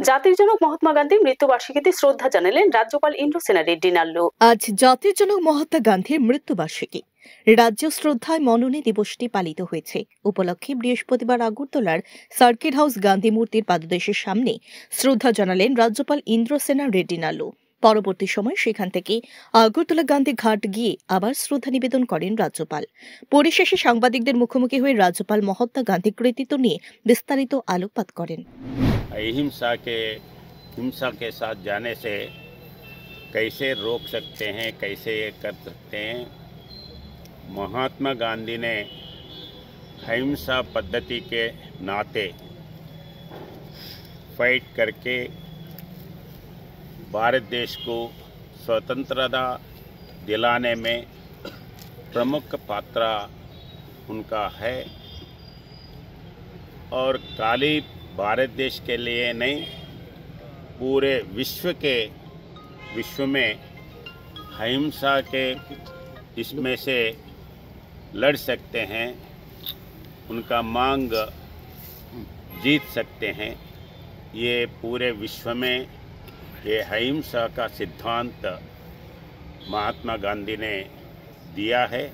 জাতির জনক মহাত্মা গান্ধীর মৃত্যুবার্ষিকীতে শ্রদ্ধা জানালেন রাজ্যপাল ইন্দ্রসেনা রেড্ডি নাল্লু। আজ জাতির জনক মহাত্মা গান্ধীর মৃত্যুবার্ষিকী। রাজ্য শ্রদ্ধায় মননে দিবসটি পালিত হয়েছে। উপলক্ষে বৃহস্পতিবার আগরতলার সার্কিট হাউস গান্ধী মূর্তির পাদদেশের সামনে শ্রদ্ধা জানালেন রাজ্যপাল ইন্দ্রসেনা রেড্ডি নাল্লু। পরবর্তী সময় সেখান থেকে আগরতলা গান্ধী ঘাট গিয়ে আবার শ্রদ্ধা নিবেদন করেন রাজ্যপাল। পরিশেষে সাংবাদিকদের মুখোমুখি হয়ে রাজ্যপাল মহাত্মা গান্ধীর কৃতিত্ব নিয়ে বিস্তারিত আলোকপাত করেন। हिंसा के साथ जाने से कैसे रोक सकते हैं, कैसे ये कर सकते हैं। महात्मा गांधी ने अहिंसा पद्धति के नाते फाइट करके भारत देश को स्वतंत्रता दिलाने में प्रमुख पात्र उनका है और खाली भारत देश के लिए नहीं, पूरे विश्व में अहिंसा के इसमें से लड़ सकते हैं, उनका मांग जीत सकते हैं। ये पूरे विश्व में ये अहिंसा का सिद्धांत महात्मा गांधी ने दिया है।